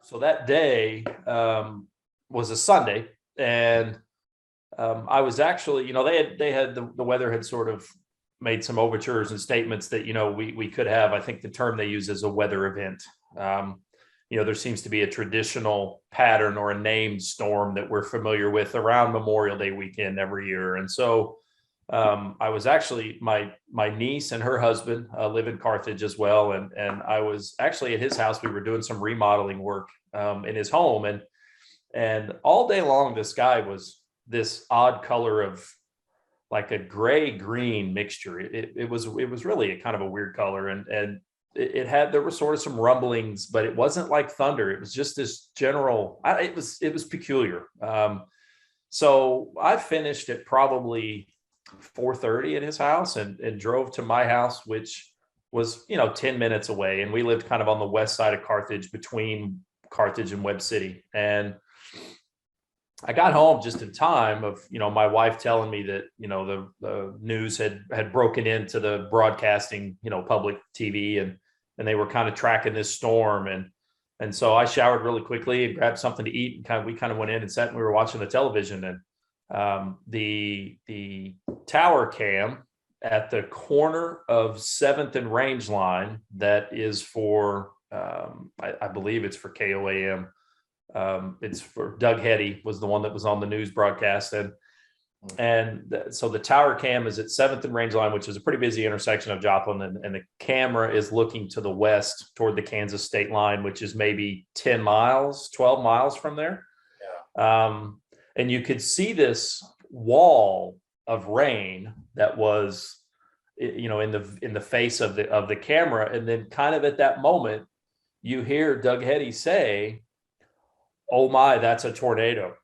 So that day was a Sunday, and I was actually, the weather had sort of made some overtures and statements that we could have. I think the term they use is a weather event. There seems to be a traditional pattern or a named storm that we're familiar with around Memorial Day weekend every year, and so I was actually my niece and her husband live in Carthage as well, and I was actually at his house. We were doing some remodeling work in his home, and all day long the sky was this odd color of like a gray green mixture. It was really a kind of a weird color, and there were sort of some rumblings, but it wasn't like thunder. It was just this general. It was peculiar. So I finished at probably 4:30 at his house and drove to my house, which was 10 minutes away, and we lived kind of on the west side of Carthage, between Carthage and Webb City. And I got home just in time of my wife telling me that the news had broken into the broadcasting public TV, and they were kind of tracking this storm, and so I showered really quickly and grabbed something to eat, and we kind of went in and sat and we were watching the television. And the tower cam at the corner of 7th and Range Line, that is for I believe it's for KOAM. It's for Doug Hetty, was the one that was on the news broadcast, so the tower cam is at 7th and Range Line, which is a pretty busy intersection of Joplin, and the camera is looking to the west toward the Kansas state line, which is maybe 10 miles, 12 miles from there. Yeah. And you could see this wall of rain that was, in the face of the camera. And then kind of at that moment, you hear Doug Hetty say, "Oh my, that's a tornado."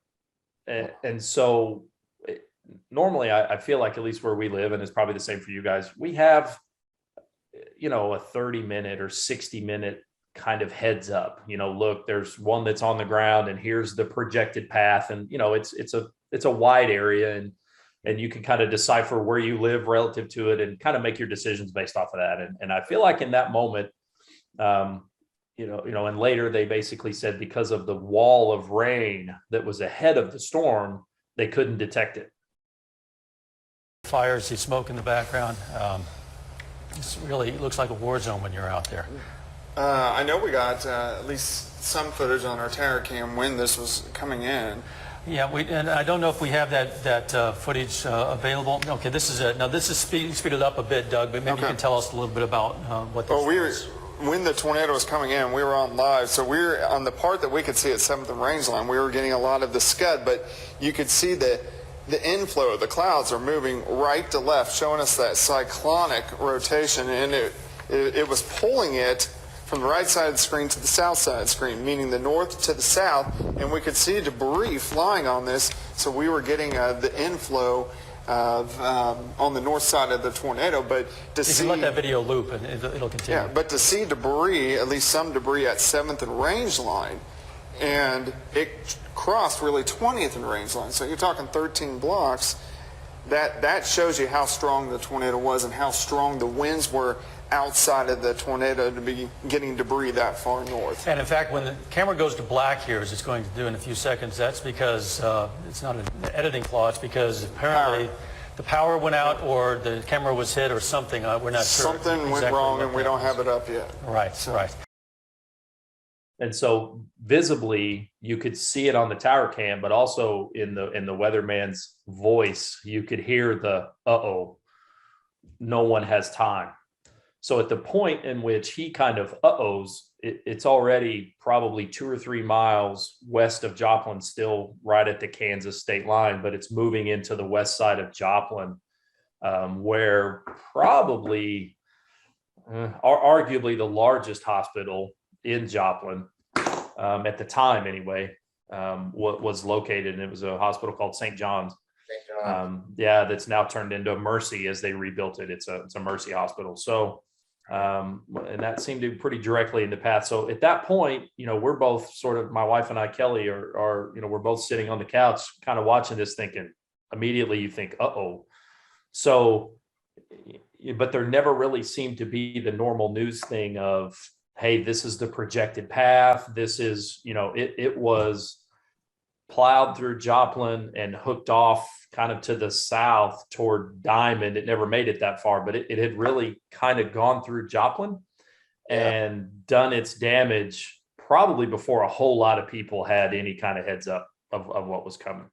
And so normally I feel like, at least where we live, and it's probably the same for you guys, we have, a 30-minute or 60-minute kind of heads up, look, there's one that's on the ground and here's the projected path. And, it's a wide area, and you can kind of decipher where you live relative to it and kind of make your decisions based off of that. And I feel like in that moment, and later they basically said, because of the wall of rain that was ahead of the storm, they couldn't detect it. Fires, see smoke in the background. It really looks like a war zone when you're out there. I know we got at least some footage on our tower cam when this was coming in. Yeah, and I don't know if we have that footage available. Okay, this is speeded up a bit, Doug, but maybe you can tell us a little bit about what this is. When the tornado was coming in, we were on live, so we were on the part that we could see at 7th and Range Line. We were getting a lot of the scud, but you could see the inflow of the clouds are moving right to left, showing us that cyclonic rotation, and it was pulling it from the right side of the screen to the south side of the screen, meaning the north to the south, and we could see debris flying on this, so we were getting the inflow of on the north side of the tornado. But you can let that video loop and it'll continue. Yeah, but to see debris, at least some debris at 7th and Range Line, and it crossed really 20th and Range Line, so you're talking 13 blocks. That shows you how strong the tornado was and how strong the winds were outside of the tornado to be getting debris that far north. And in fact, when the camera goes to black here, as it's going to do in a few seconds, that's because it's not an editing flaw. It's because apparently the power went out, or the camera was hit, or something. We're not sure. Something went wrong, and we don't have it up yet. Right, right. And so visibly, you could see it on the tower cam, but also in the weatherman's voice, you could hear the "uh-oh, no one has time." So at the point in which he kind of uh-ohs, it's already probably 2 or 3 miles west of Joplin, still right at the Kansas state line, but it's moving into the west side of Joplin, where probably, arguably the largest hospital in Joplin, at the time anyway, was located, and it was a hospital called St. John's. That's now turned into a Mercy as they rebuilt it. It's a Mercy hospital. So, and that seemed to be pretty directly in the path. So at that point, we're both sort of, my wife and I, Kelly, are we're both sitting on the couch, kind of watching this, thinking, immediately you think, uh-oh. So, but there never really seemed to be the normal news thing of, hey, this is the projected path. This is, it was plowed through Joplin and hooked off kind of to the south toward Diamond. It never made it that far, but it had really kind of gone through Joplin and done its damage probably before a whole lot of people had any kind of heads up of what was coming.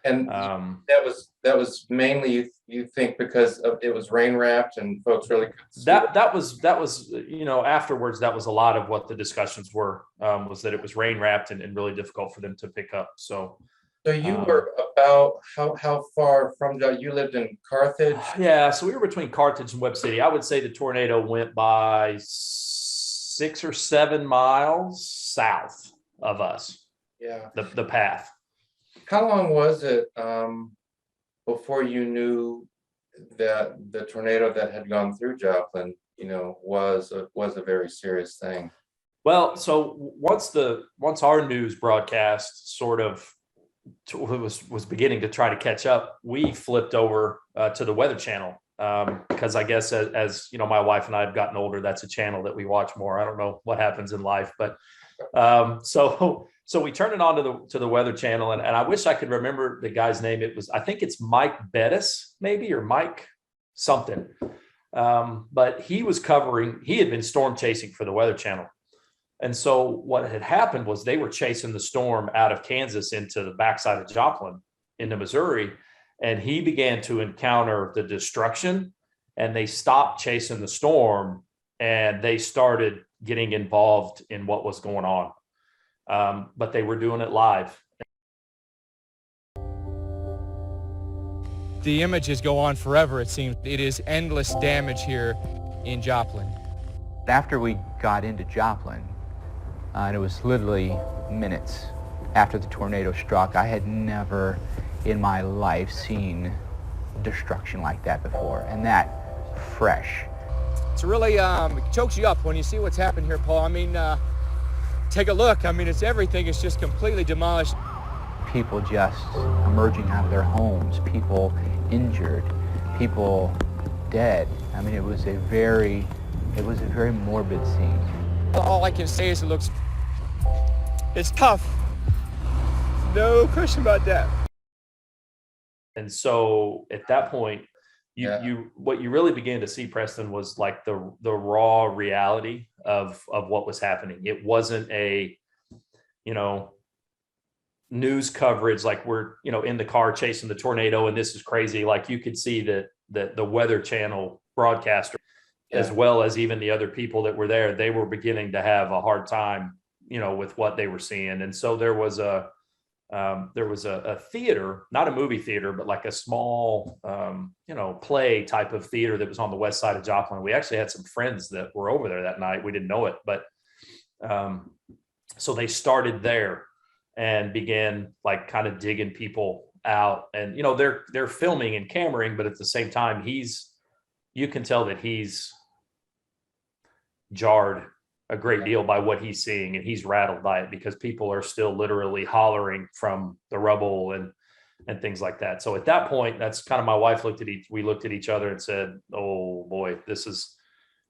And that was mainly, you think, because it was rain wrapped and folks really couldn't see that was afterwards, that was a lot of what the discussions were, was that it was rain wrapped and really difficult for them to pick up. So you were about how far from you lived in Carthage? Yeah, so we were between Carthage and Webb City. I would say the tornado went by 6 or 7 miles south of us. Yeah, the path. How long was it before you knew that the tornado that had gone through Joplin, was a very serious thing? Well, so once our news broadcast sort of was beginning to try to catch up, we flipped over to the Weather Channel, because I guess as my wife and I have gotten older, that's a channel that we watch more. I don't know what happens in life, but so we turned it on to the Weather Channel, and I wish I could remember the guy's name. I think it's Mike Bettis, maybe, or Mike something. But he had been storm chasing for the Weather Channel. And so what had happened was they were chasing the storm out of Kansas into the backside of Joplin into Missouri. And he began to encounter the destruction, and they stopped chasing the storm and they started getting involved in what was going on. But they were doing it live. The images go on forever, it seems. It is endless damage here in Joplin. After we got into Joplin, and it was literally minutes after the tornado struck, I had never in my life seen destruction like that before, and that fresh. It's really, it chokes you up when you see what's happened here, Paul. I mean, take a look. I mean, everything is just completely demolished. People just emerging out of their homes, people injured, people dead. I mean, it was a very morbid scene. All I can say is it's tough. No question about that. And so at that point, what you really began to see, Preston, was like the raw reality of what was happening. It wasn't a, news coverage like we're, in the car chasing the tornado and this is crazy. Like you could see that the Weather Channel broadcaster, as well as even the other people that were there, they were beginning to have a hard time, with what they were seeing. And so there was a theater, not a movie theater, but like a small, play type of theater that was on the west side of Joplin. We actually had some friends that were over there that night. We didn't know it, but so they started there and began like kind of digging people out. And, they're filming and cameraing, but at the same time, you can tell that he's jarred a great deal by what he's seeing, and he's rattled by it because people are still literally hollering from the rubble and things like that. So at that point, that's kind of my wife we looked at each other and said, oh boy, this is,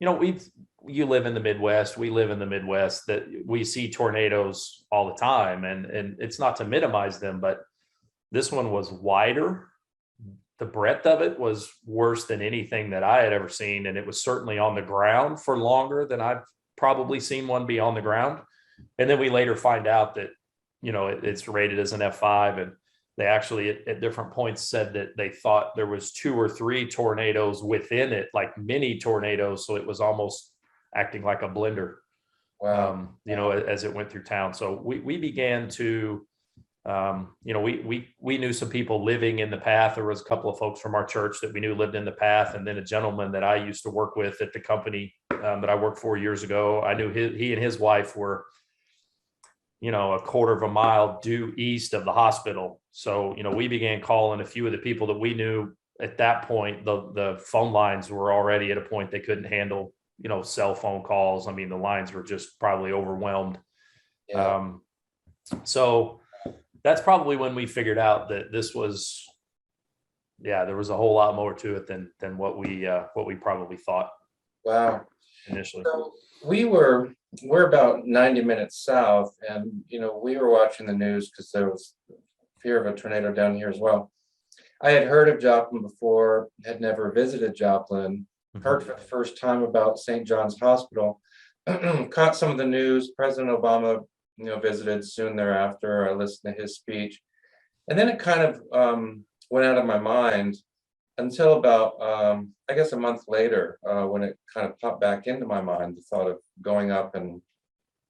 you live in the Midwest, we live in the Midwest, that we see tornadoes all the time. And it's not to minimize them, but this one was wider. The breadth of it was worse than anything that I had ever seen. And it was certainly on the ground for longer than I've probably seen one be on the ground. And then we later find out that, it's rated as an F5. And they actually at different points said that they thought there was 2 or 3 tornadoes within it, like mini tornadoes. So it was almost acting like a blender, Wow. As it went through town. So we began to, we knew some people living in the path. There was a couple of folks from our church that we knew lived in the path. And then a gentleman that I used to work with at the company that I worked for years ago, I knew he and his wife were, a quarter of a mile due east of the hospital. So, we began calling a few of the people that we knew. At that point, the phone lines were already at a point they couldn't handle, cell phone calls. I mean, the lines were just probably overwhelmed. Yeah. So that's probably when we figured out that this was, there was a whole lot more to it than what we probably thought. Wow. Initially. So we were we're about 90 minutes south, and we were watching the news because there was fear of a tornado down here as well. I had heard of Joplin before, had never visited Joplin, heard for the first time about St. John's Hospital, caught some of the news. President Obama, visited soon thereafter. I listened to his speech, and then it kind of went out of my mind until about, I guess, a month later, when it kind of popped back into my mind, the thought of going up and,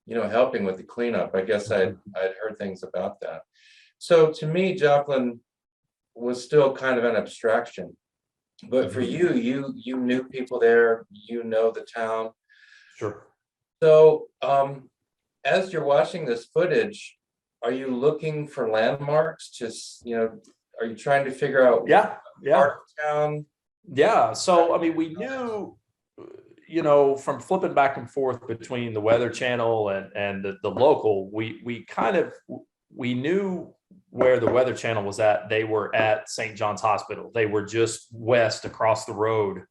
helping with the cleanup. I guess I'd heard things about that. So to me, Joplin was still kind of an abstraction. But for you knew people there, the town. Sure. So as you're watching this footage, are you looking for landmarks? Are you trying to figure out Yeah. part of town? Yeah. So, I mean, we knew, from flipping back and forth between the Weather Channel and the local, we knew where the Weather Channel was at. They were at St. John's Hospital. They were just west across the road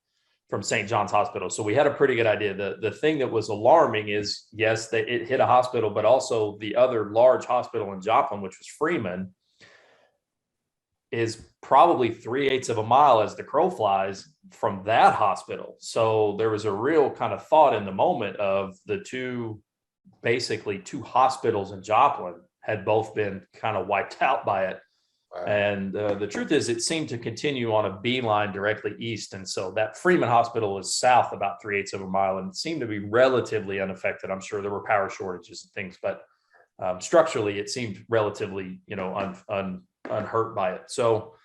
from St. John's Hospital. So we had a pretty good idea. The thing that was alarming is, yes, that it hit a hospital, but also the other large hospital in Joplin, which was Freeman, is probably 3/8 of a mile as the crow flies from that hospital. So there was a real kind of thought in the moment of basically two hospitals in Joplin had both been kind of wiped out by it. Wow. And the truth is, it seemed to continue on a beeline directly east. And so that Freeman Hospital is south about 3/8 of a mile and seemed to be relatively unaffected. I'm sure there were power shortages and things, but structurally, it seemed relatively, unhurt by it. So,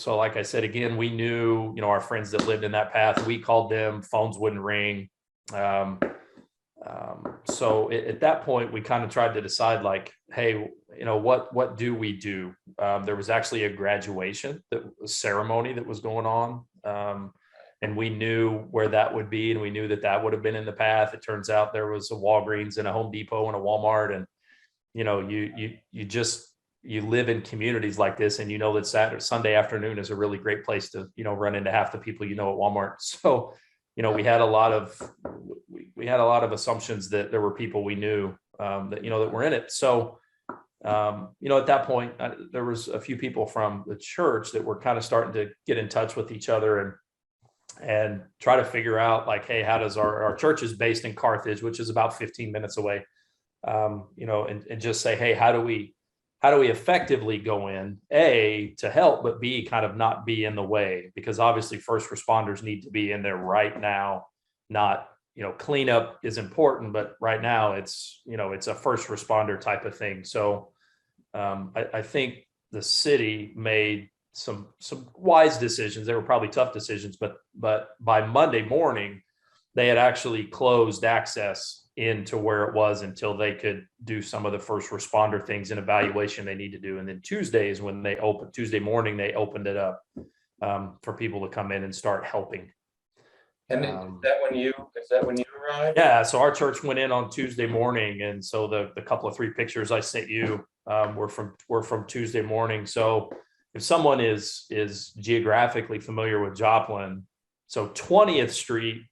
like I said, again, we knew, our friends that lived in that path. We called them, phones wouldn't ring. So at that point, we kind of tried to decide, like, hey, what do we do? There was actually a graduation ceremony that was going on. And we knew where that would be, and we knew that would have been in the path. It turns out there was a Walgreens and a Home Depot and a Walmart, and you live in communities like this, and that Sunday afternoon is a really great place to run into half the people at Walmart. So we had a lot of assumptions that there were people we knew that were in it. So at that point, there was a few people from the church that were kind of starting to get in touch with each other and try to figure out, like, hey, how does our church is based in Carthage, which is about 15 minutes away, and just say, hey, how do we effectively go in, A, to help, but B, kind of not be in the way, because obviously first responders need to be in there right now. Not, cleanup is important, but right now it's a first responder type of thing. So I think the city made some wise decisions. They were probably tough decisions, but by Monday morning, they had actually closed access into where it was until they could do some of the first responder things and evaluation they need to do. And then Tuesday morning, they opened it up for people to come in and start helping. And is that when you arrived? Yeah. So our church went in on Tuesday morning. And so the couple of 3 pictures I sent you were from Tuesday morning. So if someone is geographically familiar with Joplin, so 20th Street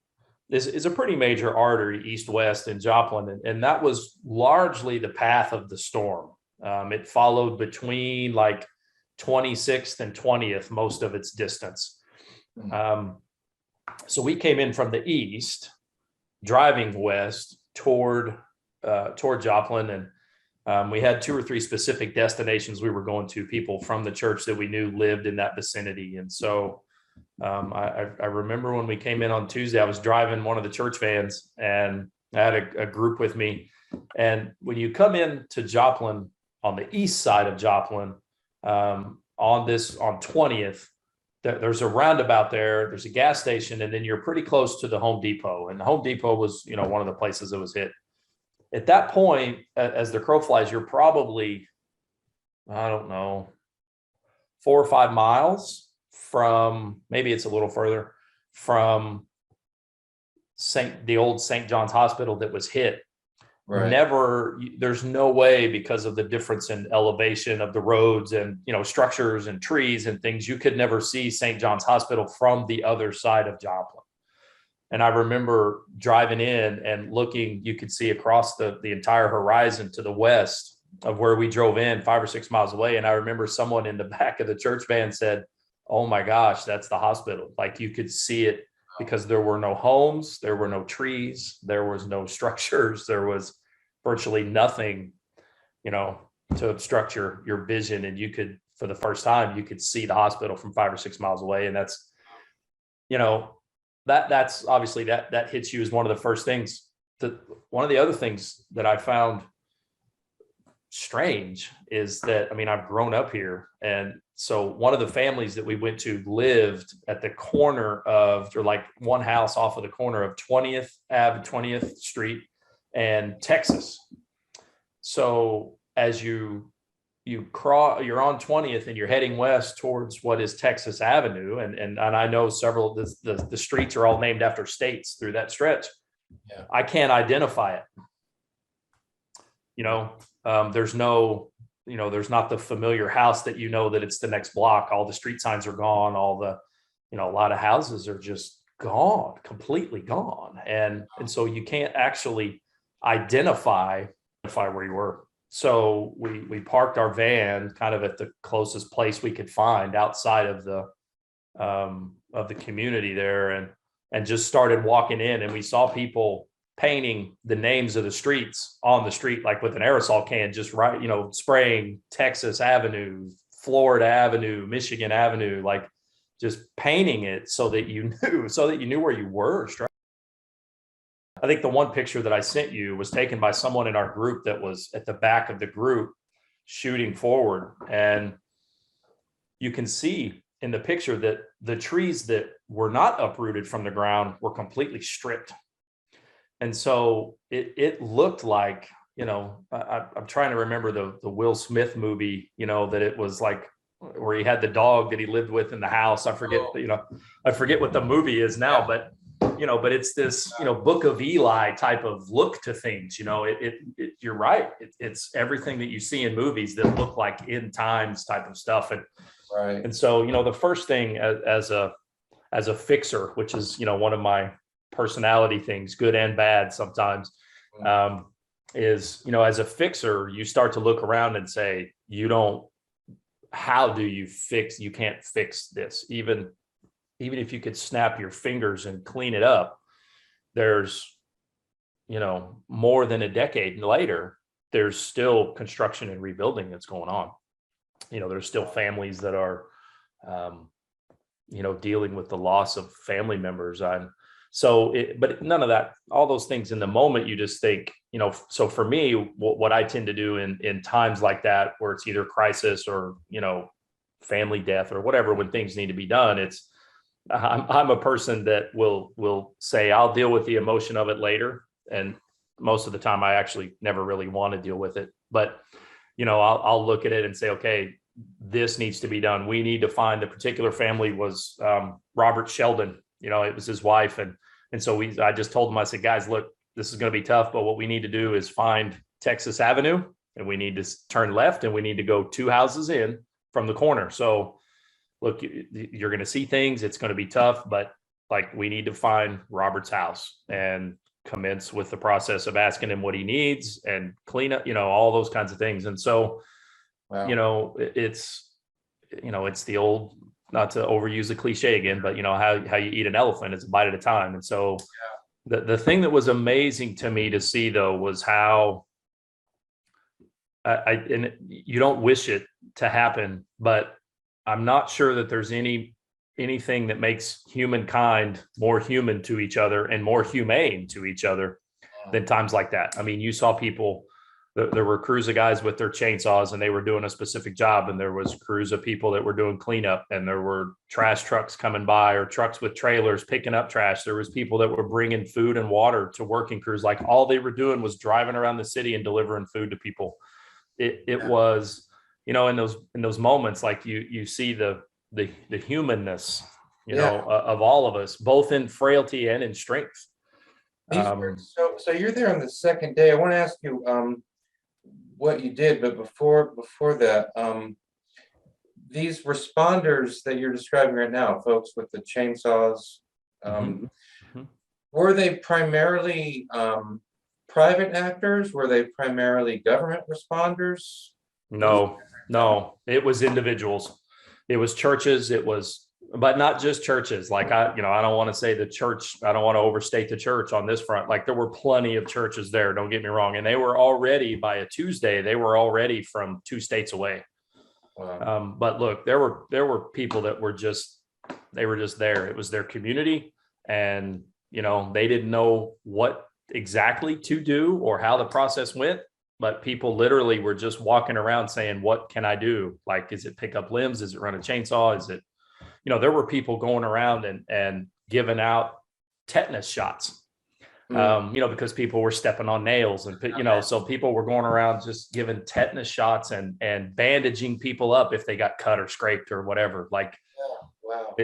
is a pretty major artery east-west in Joplin, and that was largely the path of the storm. It followed between like 26th and 20th most of its distance. So we came in from the east, driving west toward Joplin, and we had 2 or 3 specific destinations we were going to, people from the church that we knew lived in that vicinity. And so I remember when we came in on Tuesday, I was driving one of the church vans, and I had a group with me. And when you come in to Joplin on the east side of Joplin, on 20th, there's a roundabout there, there's a gas station, and then you're pretty close to the Home Depot. And the Home Depot was, one of the places that was hit. At that point, as the crow flies, you're probably, I don't know, 4 or 5 miles from, maybe it's a little further, from the old St. John's Hospital that was hit. Right. There's no way, because of the difference in elevation of the roads and, structures and trees and things, you could never see St. John's Hospital from the other side of Joplin. And I remember driving in and looking, you could see across the entire horizon to the west of where we drove in 5 or 6 miles away. And I remember someone in the back of the church van said, "Oh my gosh, that's the hospital." Like you could see it because there were no homes, there were no trees, there was no structures, there was virtually nothing, to obstruct your vision. And you could, for the first time, you could see the hospital from 5 or 6 miles away. And that's, that's obviously that hits you as one of the first things. One of the other things that I found strange is that, I mean, I've grown up here. And so one of the families that we went to lived at the corner of, or like one house off of the corner of 20th Ave, 20th Street and Texas. So as you're on 20th and you're heading west towards what is Texas Avenue. And I know several, the streets are all named after states through that stretch. Yeah. I can't identify it. There's no, there's not the familiar house that, that it's the next block. All the street signs are gone. All the, a lot of houses are just gone, completely gone. And so you can't actually identify where you were. So we parked our van kind of at the closest place we could find outside of the community there, and just started walking in, and we saw people painting the names of the streets on the street, like with an aerosol can, just spraying Texas Avenue, Florida Avenue, Michigan Avenue, like just painting it so that you knew where you were. I think the one picture that I sent you was taken by someone in our group that was at the back of the group shooting forward. And you can see in the picture that the trees that were not uprooted from the ground were completely stripped. And so it looked like, I'm trying to remember the Will Smith movie, that it was like where he had the dog that he lived with in the house. I forget what the movie is now, but it's this, Book of Eli type of look to things. You're right. It's everything that you see in movies that look like end times type of stuff. And Right. And so, the first thing as a fixer, which is, one of my personality things, good and bad sometimes, is, as a fixer, you start to look around and say, how do you fix, you can't fix this. Even if you could snap your fingers and clean it up, there's, more than a decade later, there's still construction and rebuilding that's going on. There's still families that are, dealing with the loss of family members. But none of that, all those things in the moment, you just think, so for me, what I tend to do in times like that, where it's either crisis or, family death or whatever, when things need to be done, I'm a person that will say, I'll deal with the emotion of it later. And most of the time I actually never really want to deal with it, but I'll look at it and say, okay, this needs to be done. We need to find, the particular family was Robert Sheldon, it was his wife. And so I just told him, I said, guys, look, this is going to be tough, but what we need to do is find Texas Avenue, and we need to turn left, and we need to go 2 houses in from the corner. So look, you're going to see things. It's going to be tough, but like, we need to find Robert's house and commence with the process of asking him what he needs and clean up, all those kinds of things. And so, Wow. it's the old, not to overuse the cliche again, but how you eat an elephant is a bite at a time. And so the thing that was amazing to me to see, though, was how and you don't wish it to happen, but I'm not sure that there's anything that makes humankind more human to each other and more humane to each other than times like that. I mean, you saw people, there were crews of guys with their chainsaws, and they were doing a specific job, and there was crews of people that were doing cleanup, and there were trash trucks coming by, or trucks with trailers picking up trash. There was people that were bringing food and water to working crews. Like, all they were doing was driving around the city and delivering food to people. It was, in those moments, like you see the humanness, of all of us, both in frailty and in strength. So you're there on the second day. I want to ask you what you did, but before that, these responders that you're describing right now, folks with the chainsaws, Mhm. Were they primarily private actors? Were they primarily government responders? No, it was individuals. It was churches. It was, but not just churches. Like I don't want to say the church, I don't want to overstate the church on this front. Like there were plenty of churches there, don't get me wrong. And they were already by a Tuesday, they were already from 2 states away. Wow. But look, there were people that were they were just there. It was their community, and they didn't know what exactly to do or how the process went, but people literally were just walking around saying, what can I do? Like, is it pick up limbs? Is it run a chainsaw? Is it, there were people going around and giving out tetanus shots. Because people were stepping on nails and, so people were going around just giving tetanus shots and bandaging people up if they got cut or scraped or whatever. Like, Wow.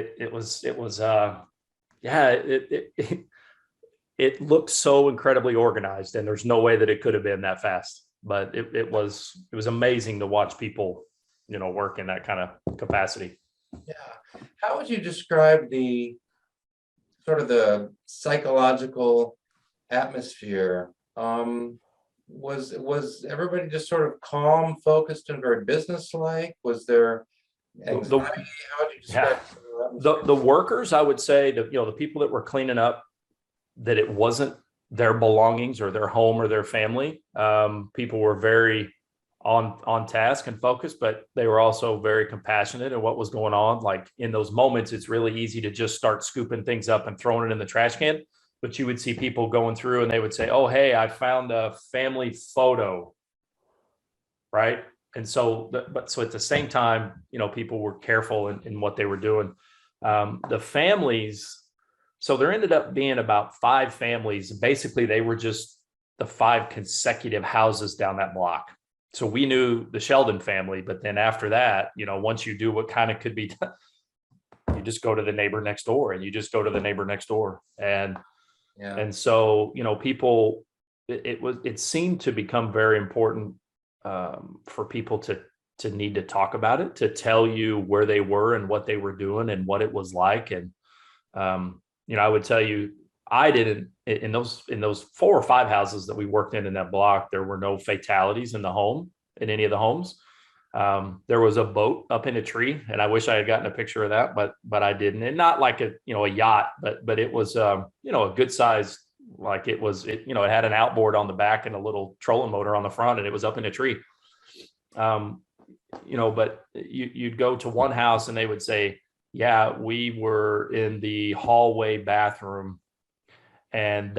it looked so incredibly organized, and there's no way that it could have been that fast, but it was amazing to watch people, work in that kind of capacity. Yeah. How would you describe the sort of the psychological atmosphere? Was everybody just sort of calm, focused, and very businesslike? Was there anxiety? How would you describe the workers? I would say the people that were cleaning up, that it wasn't their belongings or their home or their family. People were very on task and focused, but they were also very compassionate in what was going on. Like in those moments, it's really easy to just start scooping things up and throwing it in the trash can. But you would see people going through and they would say, oh, hey, I found a family photo. Right. And so, so at the same time, people were careful in what they were doing. The families, so there ended up being about 5 families. Basically, they were just the 5 consecutive houses down that block. So we knew the Sheldon family, but then after that, once you do what kind of could be done, you just go to the neighbor next door and you just go to the neighbor next door. And so, people, it seemed to become very important for people to need to talk about it, to tell you where they were and what they were doing and what it was like. And, I would tell you, I didn't, in those 4 or 5 houses that we worked in that block, there were no fatalities in any of the homes. There was a boat up in a tree, and I wish I had gotten a picture of that, but I didn't. And not like a yacht, but it was, a good size, like it had an outboard on the back and a little trolling motor on the front, and it was up in a tree. But you'd go to one house and they would say, yeah, we were in the hallway bathroom, and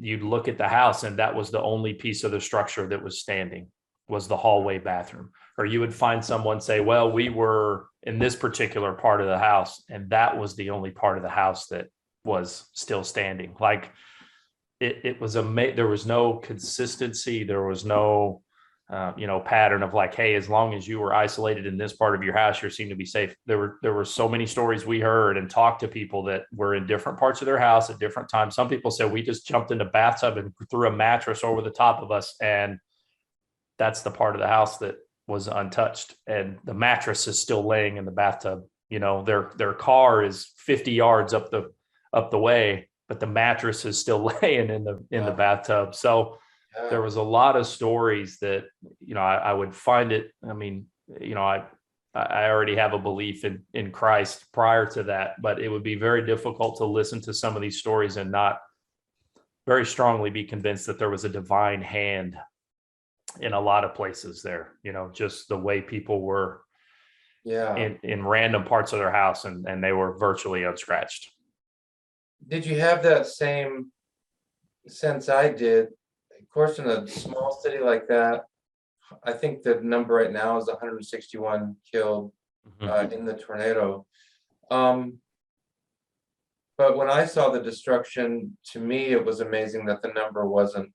you'd look at the house and that was the only piece of the structure that was standing, was the hallway bathroom. Or you would find someone say, well, we were in this particular part of the house, and that was the only part of the house that was still standing. Like it was there was no consistency. There was no, pattern of like, hey, as long as you were isolated in this part of your house, you seem to be safe. There were so many stories we heard and talked to people that were in different parts of their house at different times. Some people said we just jumped in the bathtub and threw a mattress over the top of us, and that's the part of the house that was untouched, and the mattress is still laying in the bathtub. Their car is 50 yards up the way, but the mattress is still laying in the bathtub. So there was a lot of stories that, I would find it. I mean, I already have a belief in Christ prior to that, but it would be very difficult to listen to some of these stories and not very strongly be convinced that there was a divine hand in a lot of places there, just the way people were in random parts of their house, and they were virtually unscratched. Did you have that same sense I did? Of course, in a small city like that, I think the number right now is 161 killed in the tornado. But when I saw the destruction, to me, it was amazing that the number wasn't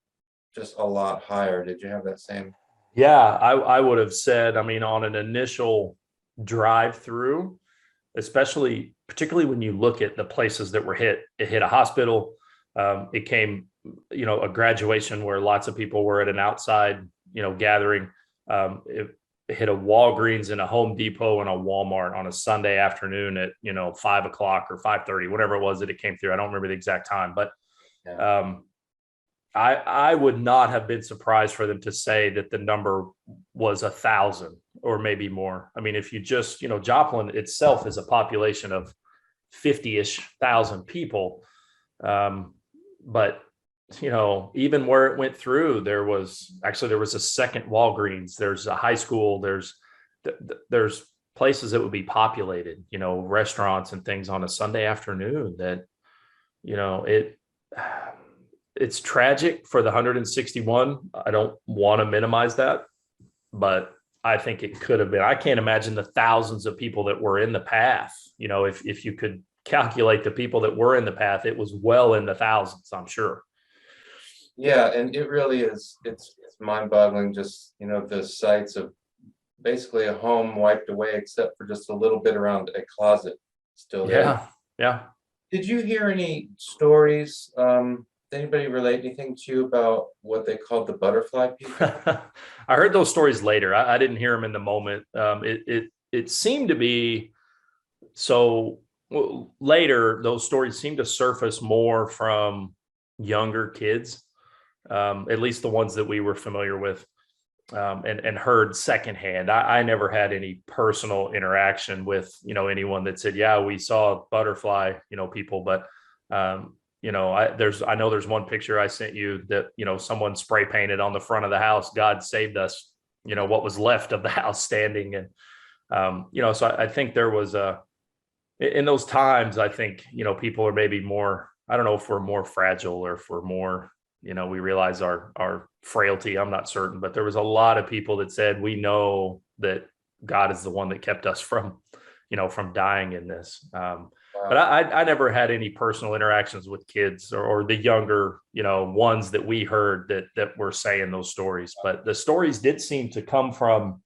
just a lot higher. Did you have that same? Yeah, I would have said, on an initial drive through, particularly when you look at the places that were hit, it hit a hospital. It came, a graduation where lots of people were at an outside, gathering. hit a Walgreens and a Home Depot and a Walmart on a Sunday afternoon at, 5 o'clock or 5:30, whatever it was that it came through. I don't remember the exact time, but I would not have been surprised for them to say that the number was 1,000 or maybe more. I mean, if you just, Joplin itself is a population of 50-ish thousand people. But, even where it went through, there was a second Walgreens, there's a high school, there's places that would be populated, restaurants and things on a Sunday afternoon that, it's tragic for the 161. I don't want to minimize that, but I think it could have been. I can't imagine the thousands of people that were in the path. If you could calculate the people that were in the path, it was well in the thousands, I'm sure. Yeah, and it really is. It's mind-boggling. Just the sights of basically a home wiped away, except for just a little bit around a closet still there. Yeah. Did you hear any stories? Anybody relate anything to you about what they called the butterfly people? I heard those stories later. I didn't hear them in the moment. It seemed to be so. Well, later, those stories seem to surface more from younger kids, at least the ones that we were familiar with, and heard secondhand. I never had any personal interaction with anyone that said, "Yeah, we saw butterfly," people, but. I know there's one picture I sent you that, someone spray painted on the front of the house, "God saved us," what was left of the house standing. And, so I think there was in those times, I think, people are maybe more, I don't know if we're more fragile or if we're more, we realize our frailty. I'm not certain, but there was a lot of people that said, we know that God is the one that kept us from dying in this. But I never had any personal interactions with kids or the younger, ones that we heard that were saying those stories. But the stories did seem to come from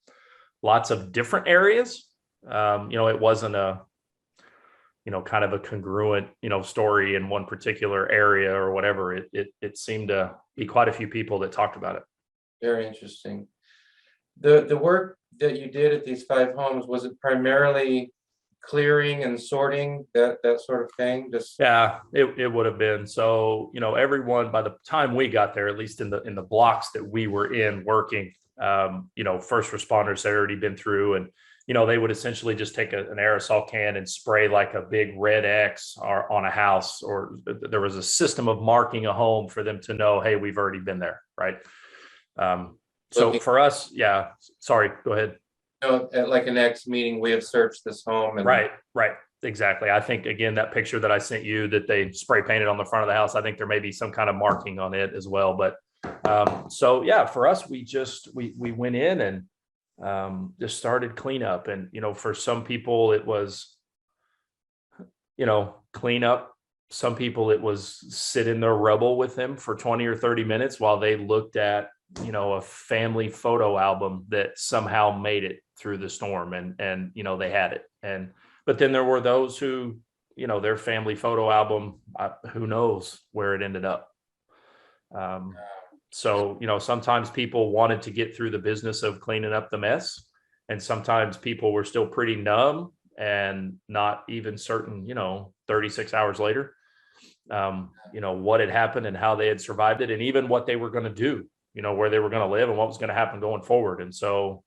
lots of different areas. It wasn't a, kind of a congruent, story in one particular area or whatever. It seemed to be quite a few people that talked about it. Very interesting. The work that you did at these 5 homes, was it primarily clearing and sorting, that sort of thing? Yeah, it would have been. So, everyone, by the time we got there, at least in the blocks that we were in working, first responders had already been through, and they would essentially just take an aerosol can and spray like a big red X on a house, or there was a system of marking a home for them to know, hey, we've already been there, right? So for us, yeah, sorry, go ahead. At like an X meeting, we have searched this home. And Right. Exactly. I think, again, that picture that I sent you that they spray painted on the front of the house, I think there may be some kind of marking on it as well. But so, yeah, for us, we went in and just started cleanup. And, for some people, it was, clean up. Some people, it was sit in their rubble with them for 20 or 30 minutes while they looked at, a family photo album that somehow made it through the storm, and they had it. But then there were those who, their family photo album, who knows where it ended up. So, sometimes people wanted to get through the business of cleaning up the mess, and sometimes people were still pretty numb and not even certain, 36 hours later, what had happened and how they had survived it, and even what they were going to do, where they were going to live and what was going to happen going forward. And so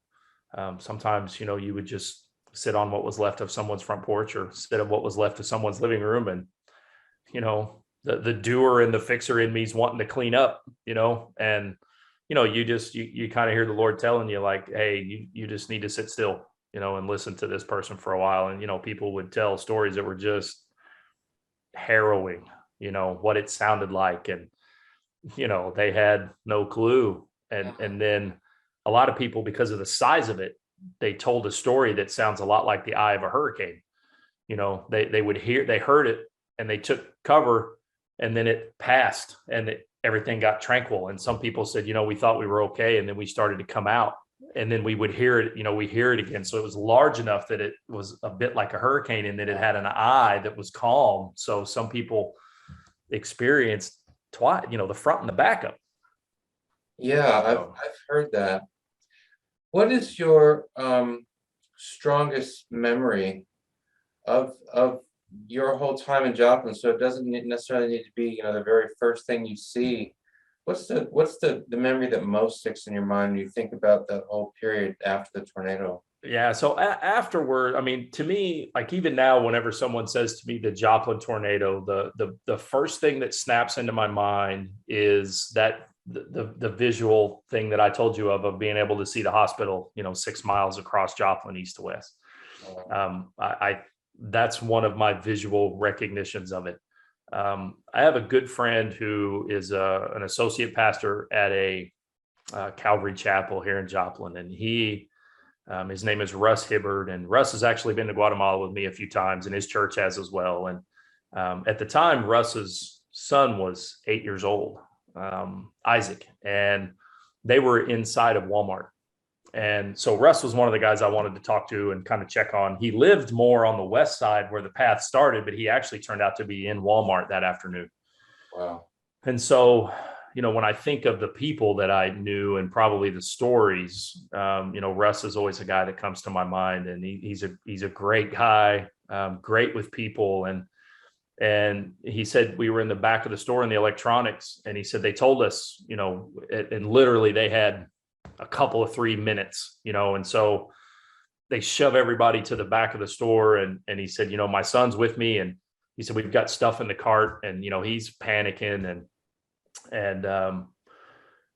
sometimes, you would just sit on what was left of someone's front porch, or sit on what was left of someone's living room. And, the doer and the fixer in me's wanting to clean up, and, you kind of hear the Lord telling you, like, hey, you just need to sit still, and listen to this person for a while. And, people would tell stories that were just harrowing, what it sounded like. And, they had no clue. And then a lot of people, because of the size of it, they told a story that sounds a lot like the eye of a hurricane. They heard it and they took cover, and then it passed and everything got tranquil. And some people said, we thought we were okay. And then we started to come out, and then we would hear it, we hear it again. So it was large enough that it was a bit like a hurricane, and that it had an eye that was calm. So some people experienced twice, the front and the backup. Yeah, I've heard that. What is your strongest memory of your whole time in Joplin? So it doesn't necessarily need to be, you know, the very first thing you see. What's the memory that most sticks in your mind when you think about that whole period after the tornado? Yeah. So afterward, I mean, to me, like even now, whenever someone says to me the Joplin tornado, the first thing that snaps into my mind is that the visual thing that I told you of being able to see the hospital, you know, 6 miles across Joplin, east to west. I that's one of my visual recognitions of it. I have a good friend who is an associate pastor at a Calvary Chapel here in Joplin, and his name is Russ Hibbard, and Russ has actually been to Guatemala with me a few times, and his church has as well. And at the time, Russ's son was 8 years old, Isaac, and they were inside of Walmart. And so Russ was one of the guys I wanted to talk to and kind of check on. He lived more on the west side where the path started, but he actually turned out to be in Walmart that afternoon. Wow. And so, you know, when I think of the people that I knew and probably the stories, you know, Russ is always a guy that comes to my mind, and he's a great guy, great with people. And he said we were in the back of the store in the electronics, and he said they told us, you know, and literally they had a couple of 3 minutes, you know, and so they shove everybody to the back of the store. And he said, you know, my son's with me, and he said we've got stuff in the cart, and you know he's panicking, and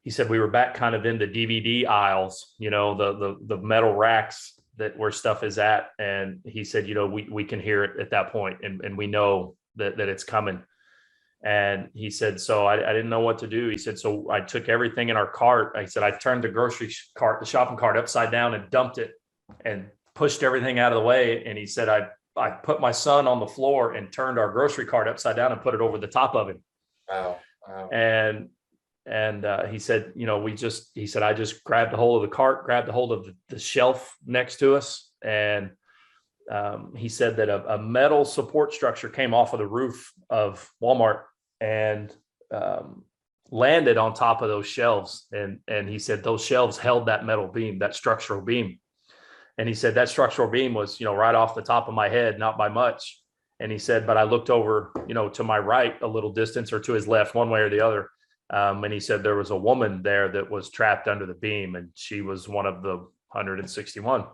he said we were back kind of in the DVD aisles, you know, the metal racks that where stuff is at, and he said, you know, we can hear it at that point, and we know that it's coming. And he said, so I didn't know what to do. He said, so I took everything in our cart. I said, I turned the the shopping cart upside down and dumped it and pushed everything out of the way. And he said, I put my son on the floor and turned our grocery cart upside down and put it over the top of him. Wow. Wow. And he said, you know, he said, I just grabbed a hold of the cart, grabbed a hold of the shelf next to us. And he said that a metal support structure came off of the roof of Walmart and landed on top of those shelves. And he said those shelves held that metal beam, that structural beam. And he said that structural beam was, you know, right off the top of my head, not by much. And he said, but I looked over, you know, to my right a little distance, or to his left, one way or the other. And he said there was a woman there that was trapped under the beam, and she was one of the 161.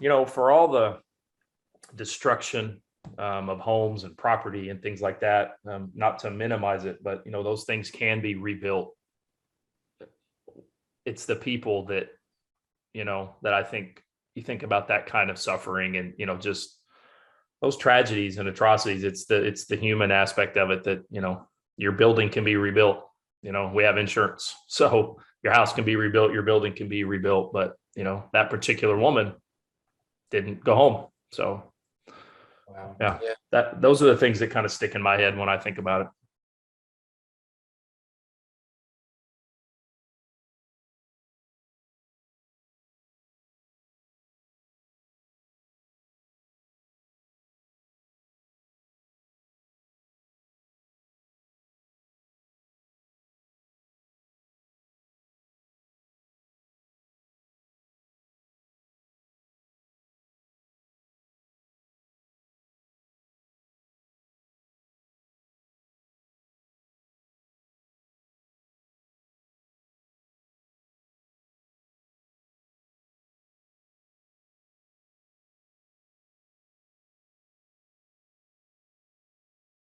You know, for all the destruction of homes and property and things like that, not to minimize it, but, you know, those things can be rebuilt. It's the people that, you know, that I think you think about that kind of suffering and, you know, just those tragedies and atrocities. It's the human aspect of it that, you know, your building can be rebuilt. You know, we have insurance, so your house can be rebuilt, your building can be rebuilt, but, you know, that particular woman didn't go home. So Wow. yeah, those are the things that kind of stick in my head when I think about it.